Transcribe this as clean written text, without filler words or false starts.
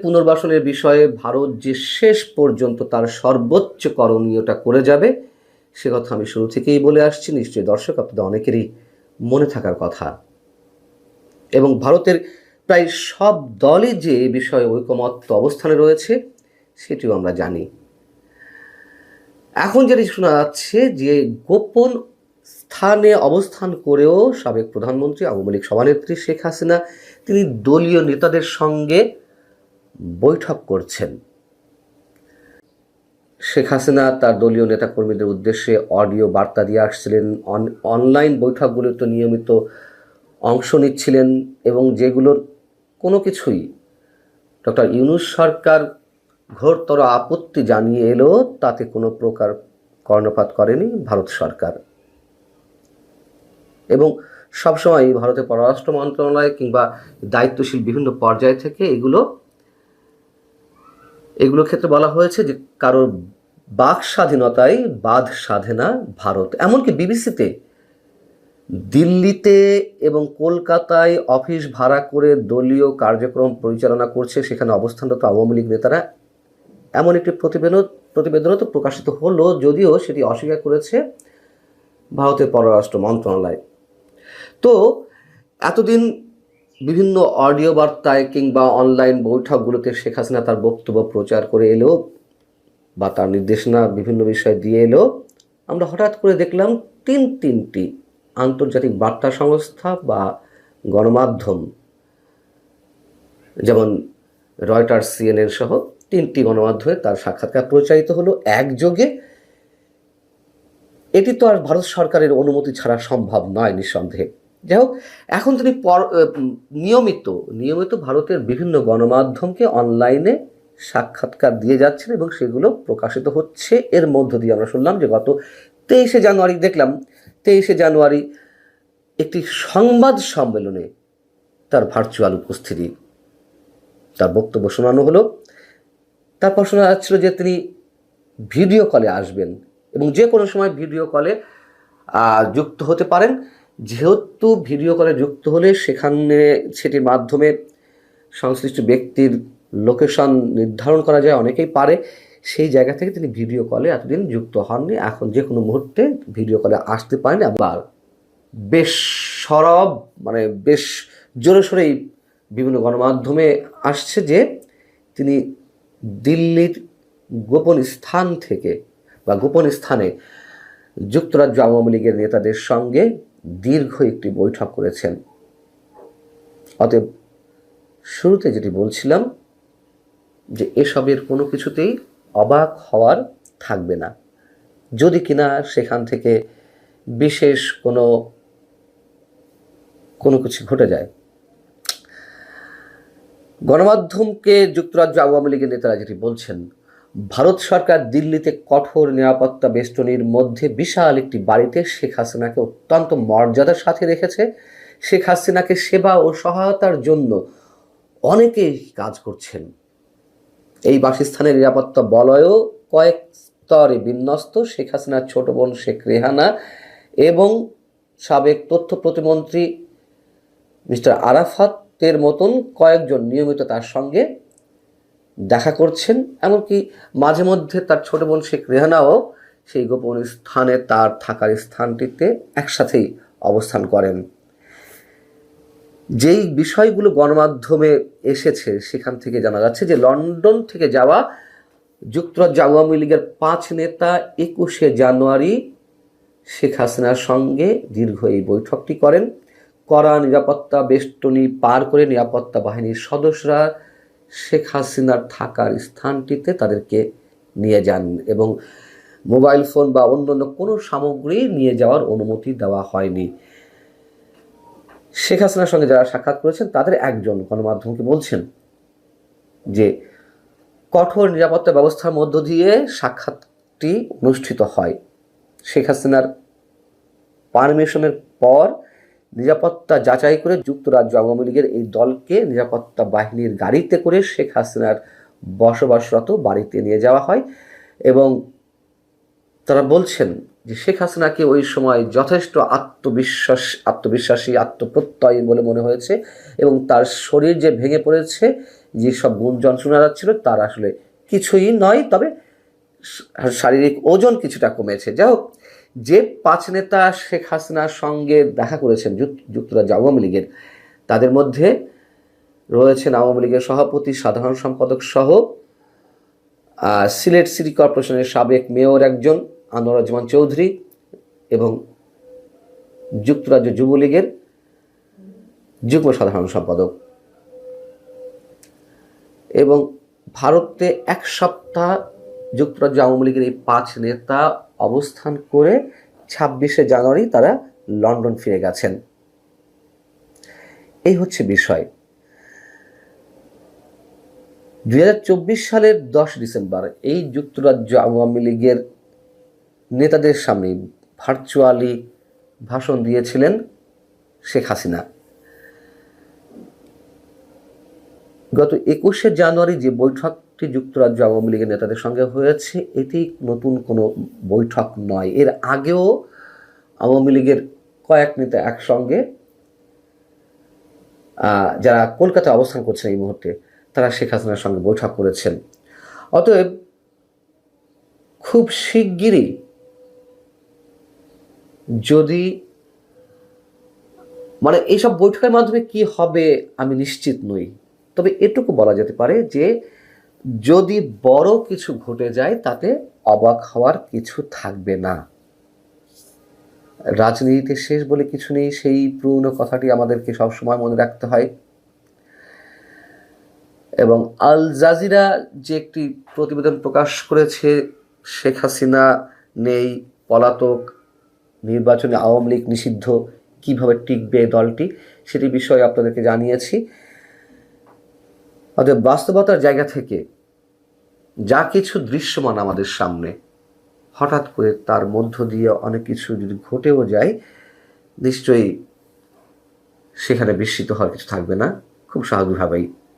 পুনর্বাসনের বিষয়ে ভারত যে শেষ পর্যন্ত তার সর্বোচ্চ করণীয়টা করে যাবে সে কথা আমি শুরু থেকেই বলে আসছি, নিশ্চয়ই দর্শক আপনাদের অনেকেরই মনে থাকার কথা। এবং ভারতের প্রায় সব দলই যে এ বিষয়ে ঐকমত্য অবস্থানে রয়েছে সেটিও আমরা জানি। এখন যেটি শোনা যাচ্ছে যে গোপন স্থানে অবস্থান করেও সাবেক প্রধানমন্ত্রী আওয়ামী লীগ সভানেত্রী শেখ হাসিনা তিনি দলীয় নেতাদের সঙ্গে বৈঠক করছেন। শেখ হাসিনা তার দলীয় নেতাকর্মীদের উদ্দেশ্যে অডিও বার্তা দিয়ে আসছিলেন, অনলাইন বৈঠকগুলোতে নিয়মিত অংশ নিচ্ছিলেন এবং যেগুলোর কোনো কিছুই ডক্টর ইউনূস সরকার ঘোরতর আপত্তি জানিয়ে এলো তাতে কোনো প্রকার কর্ণপাত করেনি ভারত সরকার। এবং সবসময় ভারতের পররাষ্ট্র মন্ত্রণালয় কিংবা দায়িত্বশীল বিভিন্ন পর্যায় থেকে এগুলো ক্ষেত্রে বলা হয়েছে যে কারোর বাক স্বাধীনতায় বাধ সাধে না ভারত। এমনকি বিবিসিতে দিল্লিতে এবং কলকাতায় অফিস ভাড়া করে দলীয় কার্যক্রম পরিচালনা করছে সেখানে অবস্থানরত আওয়ামী লীগ নেতারা, এমন একটি প্রতিবেদনও তো প্রকাশিত হলো, যদিও সেটি অস্বীকার করেছে ভারতের পররাষ্ট্র মন্ত্রণালয়। তো এতদিন বিভিন্ন অডিও বার্তায় কিংবা অনলাইন বৈঠকগুলোতে শেখ হাসিনা তার বক্তব্য প্রচার করে এলো বা তার নির্দেশনা বিভিন্ন বিষয় দিয়ে এলো, আমরা হঠাৎ করে দেখলাম তিনটি আন্তর্জাতিক বার্তা সংস্থা বা গণমাধ্যম, যেমন রয়টার্স, CNN সহ 3টি গণমাধ্যমে তার সাক্ষাৎকার প্রচারিত হলো একযোগে। এটি তো আর ভারত সরকারের অনুমতি ছাড়া সম্ভব নয় নিঃসন্দেহে। যাই হোক, এখন তিনি নিয়মিত ভারতের বিভিন্ন গণমাধ্যমকে অনলাইনে সাক্ষাৎকার দিয়ে যাচ্ছেন এবং সেগুলো প্রকাশিত হচ্ছে। এর মধ্য দিয়ে আমরা শুনলাম যে গত 23শে জানুয়ারি একটি সংবাদ সম্মেলনে তার ভার্চুয়াল উপস্থিতি, তার বক্তব্য শোনানো হলো। তারপর শোনা যাচ্ছিল যে তিনি ভিডিও কলে আসবেন এবং যে কোনো সময় ভিডিও কলে যুক্ত হতে পারেন। যেহেতু ভিডিও কলে যুক্ত হলে সেটির মাধ্যমে সংশ্লিষ্ট ব্যক্তির লোকেশন নির্ধারণ করা যায়, অনেকেই পারে, সেই জায়গা থেকে তিনি ভিডিও কলে এতদিন যুক্ত হননি। এখন যে কোনো মুহূর্তে ভিডিও কলে আসতে পারেন। আবার বেশ বেশ জোরে সোরেই বিভিন্ন গণমাধ্যমে আসছে যে তিনি দিল্লির গোপন স্থানে যুক্তরাজ্য আওয়ামী লীগের নেতাদের সঙ্গে দীর্ঘ একটি বৈঠক করেছেন। অতএব শুরুতে যেটি বলছিলাম যে এসবের কোনো কিছুতেই অবাক হওয়ার থাকবে না, যদি কিনা সেখান থেকে বিশেষ কোনো কিছু ঘটে যায়। গণমাধ্যমকে যুক্তরাজ্য আওয়ামী লীগের নেতারা যেটি বলছেন, ভারত সরকার দিল্লিতে কঠোর নিরাপত্তা বেষ্টনীর মধ্যে বিশাল একটি বাড়িতে শেখ হাসিনাকে অত্যন্ত মর্যাদার সাথে রেখেছে। শেখ হাসিনাকে সেবা ও সহায়তার জন্য অনেকেই কাজ করছেন। এই বাসস্থানের নিরাপত্তা বলয়ও কয়েক স্তরে বিন্যস্ত। শেখ হাসিনার ছোট বোন শেখ রেহানা এবং সাবেক তথ্য প্রতিমন্ত্রী মিস্টার আরাফাতের মতন কয়েকজন নিয়মিত তার সঙ্গে দেখা করছেন। এমনকি মাঝে মধ্যে তার ছোট বোন শেখ রেহানাও সেই গোপন স্থানে, তার থাকার স্থানটিতে একসাথেই অবস্থান করেন। যেই বিষয়গুলো গণমাধ্যমে এসেছে সেখান থেকে জানা যাচ্ছে যে লন্ডন থেকে যাওয়া যুক্তরাজ্য আওয়ামী লীগের 5 নেতা 21শে জানুয়ারি শেখ হাসিনার সঙ্গে দীর্ঘ এই বৈঠকটি করেন। কড়া নিরাপত্তা বেষ্টনী পার করে নিরাপত্তা বাহিনীর সদস্যরা শেখ হাসিনার থাকার স্থানটিতে তাদেরকে নিয়ে যান এবং মোবাইল ফোন বা অন্যান্য কোনো সামগ্রী নিয়ে যাওয়ার অনুমতি দেওয়া হয়নি। শেখ হাসিনার সঙ্গে যারা সাক্ষাৎ করেছেন তাদের একজন গণমাধ্যমকে বলছেন যে কঠোর নিরাপত্তা ব্যবস্থার মধ্য দিয়ে সাক্ষাৎটি অনুষ্ঠিত হয়। শেখ হাসিনার পারমিশনের পর নিরাপত্তা যাচাই করে যুক্তরাজ্য আওয়ামী লীগের এই দলকে নিরাপত্তা বাহিনীর গাড়িতে করে শেখ হাসিনার বসবাসরত বাড়িতে নিয়ে যাওয়া হয় এবং তারা বলছেন যে শেখ হাসিনাকে ওই সময় যথেষ্ট আত্মবিশ্বাসী, আত্মপ্রত্যয়ী বলে মনে হয়েছে এবং তার শরীর যে ভেঙে পড়েছে যেসব গুঞ্জন শোনা যাচ্ছিল তার আসলে কিছুই নয়, তবে শারীরিক ওজন কিছুটা কমেছে। যাই হোক, যে 5 নেতা শেখ হাসিনার সঙ্গে দেখা করেছেন যুক্তরাজ্য আওয়ামী লীগের, তাদের মধ্যে রয়েছেন আওয়ামী লীগের সভাপতি, সাধারণ সম্পাদক সহ সিলেট সিটি কর্পোরেশনের সাবেক মেয়র একজন আনোয়ারুজ্জামান চৌধুরী এবং যুক্তরাজ্য যুবলীগের যুগ্ম সাধারণ সম্পাদক। এবং ভারতে 1 সপ্তাহ যুক্তরাজ্য আওয়ামী লীগের এই 5 নেতা অবস্থান করে 26শে জানুয়ারি তারা লন্ডন ফিরে গেছেন। এই হচ্ছে বিষয়। 2024 সালের 10 ডিসেম্বর এই যুক্তরাজ্য আওয়ামী লীগের নেতাদের সামনে ভার্চুয়ালি ভাষণ দিয়েছিলেন শেখ হাসিনা। গত 21শে জানুয়ারি যে বৈঠকটি যুক্তরাজ্য আওয়ামী লীগের নেতাদের সঙ্গে হয়েছে, এটি নতুন কোনো বৈঠক নয়। এর আগেও আওয়ামী লীগের কয়েক নেতা একসঙ্গে, যারা কলকাতায় অবস্থান করছেন এই মুহূর্তে, তারা শেখ হাসিনার সঙ্গে বৈঠক করেছেন। অতএব খুব শিগগিরই যদি এইসব বৈঠকের মাধ্যমে কি হবে আমি নিশ্চিত নই, তবে এটুকু বলা যেতে পারে যে যদি বড় কিছু ঘটে যায় তাতে অবাক হওয়ার কিছু থাকবে না। রাজনীতিতে শেষ বলে কিছু নেই, সেই পুরনো কথাটি আমাদেরকে সবসময় মনে রাখতে হয়। এবং আল জাজিরা যে একটি প্রতিবেদন প্রকাশ করেছে, শেখ হাসিনা নেই, পলাতক, নির্বাচনে আওয়ামী লীগ নিষিদ্ধ, কিভাবে টিকবে দলটি, সেটি বিষয়ে আপনাদেরকে জানিয়েছি। অতএব বাস্তবতার জায়গা থেকে যা কিছু দৃশ্যমান আমাদের সামনে, হঠাৎ করে তার মধ্য দিয়ে অনেক কিছু যদি ঘটেও যায়, নিশ্চয়ই সেখানে বিস্মিত হওয়ার কিছু থাকবে না, খুব স্বাভাবিকভাবেই